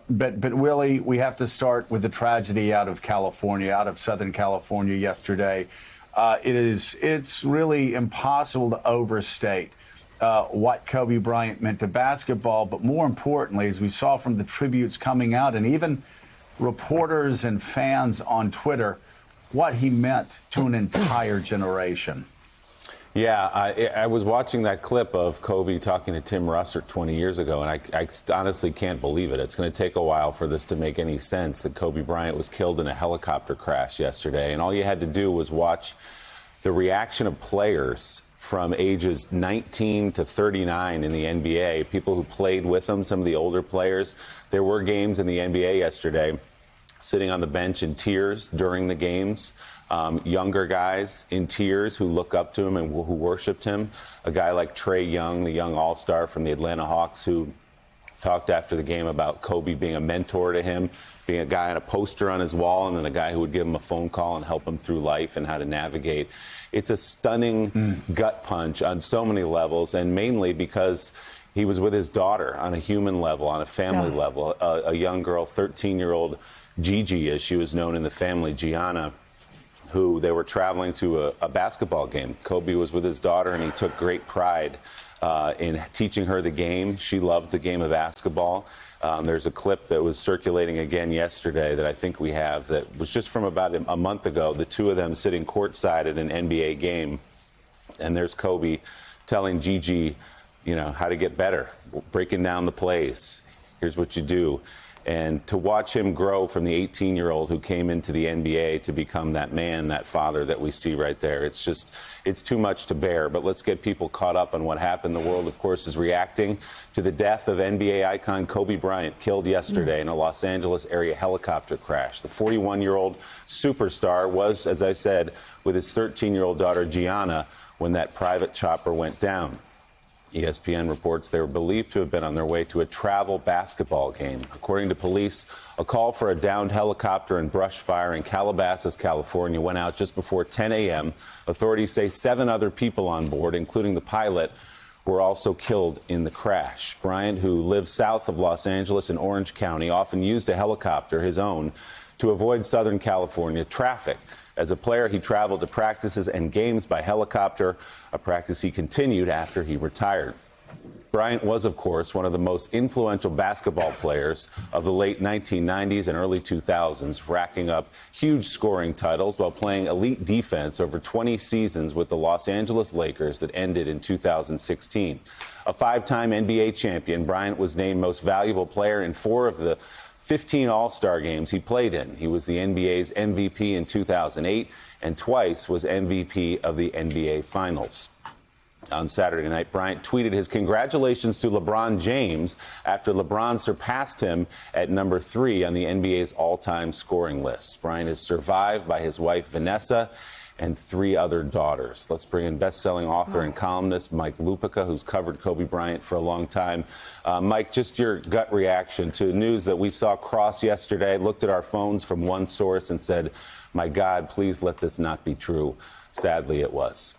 But Willie, we have to start with the tragedy out of California, out of Southern California yesterday. It's really impossible to overstate what Kobe Bryant meant to basketball, but more importantly, as we saw from the tributes coming out and even reporters and fans on Twitter, what he meant to an entire generation. Yeah, I was watching that clip of Kobe talking to Tim Russert 20 years ago, and I honestly can't believe it. It's going to take a while for this to make any sense, that Kobe Bryant was killed in a helicopter crash yesterday, and all you had to do was watch the reaction of players from ages 19 to 39 in the NBA, people who played with him, some of the older players. There were games in the NBA yesterday, sitting on the bench in tears during the games. Younger guys in tears who look up to him and who worshiped him. A guy like Trae Young, the young all-star from the Atlanta Hawks, who talked after the game about Kobe being a mentor to him, being a guy on a poster on his wall, and then a guy who would give him a phone call and help him through life and how to navigate. It's a stunning gut punch on so many levels, and mainly because he was with his daughter on a human level, on a family level. A young girl, 13-year-old Gigi, as she was known in the family, Gianna, who they were traveling to a basketball game. Kobe was with his daughter, and he took great pride in teaching her the game. She loved the game of basketball. There's a clip that was circulating again yesterday that I think we have that was just from about a month ago, the two of them sitting courtside at an NBA game. And there's Kobe telling Gigi, you know, how to get better, breaking down the plays. Here's what you do. And to watch him grow from the 18-year-old who came into the NBA to become that man, that father that we see right there, it's too much to bear. But let's get people caught up on what happened. The world, of course, is reacting to the death of NBA icon Kobe Bryant, killed yesterday in a Los Angeles area helicopter crash. The 41-year-old superstar was, as I said, with his 13-year-old daughter Gianna when that private chopper went down. ESPN reports they were believed to have been on their way to a travel basketball game. According to police, a call for a downed helicopter and brush fire in Calabasas, California, went out just before 10 a.m. Authorities say 7 other people on board, including the pilot, were also killed in the crash. Bryant, who lives south of Los Angeles in Orange County, often used a helicopter, his own, to avoid Southern California traffic. As a player, he traveled to practices and games by helicopter, a practice he continued after he retired. Bryant was, of course, one of the most influential basketball players of the late 1990s and early 2000s, racking up huge scoring titles while playing elite defense over 20 seasons with the Los Angeles Lakers that ended in 2016. A 5-time NBA champion, Bryant was named Most Valuable Player in 4 of the 15 All-Star games he played in. He was the NBA's MVP in 2008 and twice was MVP of the NBA Finals. On Saturday night, Bryant tweeted his congratulations to LeBron James after LeBron surpassed him at number 3 on the NBA's all-time scoring list. Bryant is survived by his wife, Vanessa, and 3 other daughters. Let's bring in best-selling author and columnist Mike Lupica, who's covered Kobe Bryant for a long time. Mike, just your gut reaction to news that we saw cross yesterday, looked at our phones from one source and said, my God, please let this not be true. Sadly, it was.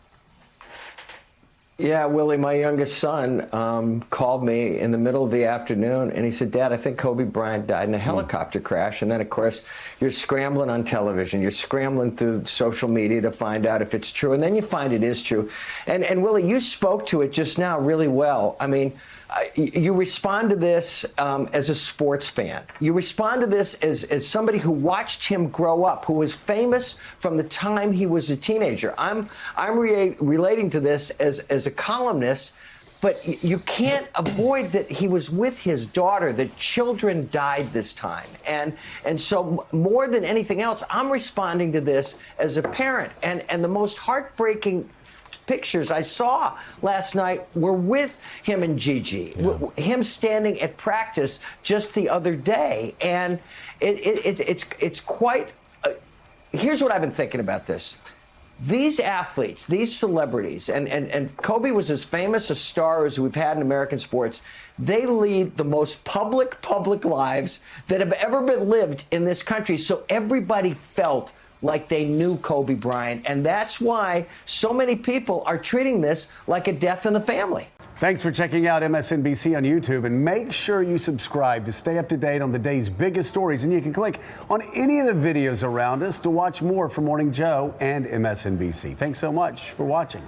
Yeah, Willie, my youngest son called me in the middle of the afternoon, and he said, Dad, I think Kobe Bryant died in a helicopter crash. And then, of course, you're scrambling on television. You're scrambling through social media to find out if it's true. And then you find it is true. And Willie, you spoke to it just now really well. I mean, you respond to this as a sports fan. You respond to this as somebody who watched him grow up, who was famous from the time he was a teenager. I'm relating to this as a columnist, but you can't avoid that he was with his daughter. The children died this time. And so more than anything else, I'm responding to this as a parent. And the most heartbreaking pictures I saw last night were with him and Gigi, him standing at practice just the other day. And it's quite, here's what I've been thinking about this. These athletes, these celebrities, and Kobe was as famous a star as we've had in American sports. They lead the most public lives that have ever been lived in this country. So everybody felt like they knew Kobe Bryant. And that's why so many people are treating this like a death in the family. Thanks for checking out MSNBC on YouTube, and make sure you subscribe to stay up to date on the day's biggest stories. And you can click on any of the videos around us to watch more from Morning Joe and MSNBC. Thanks so much for watching.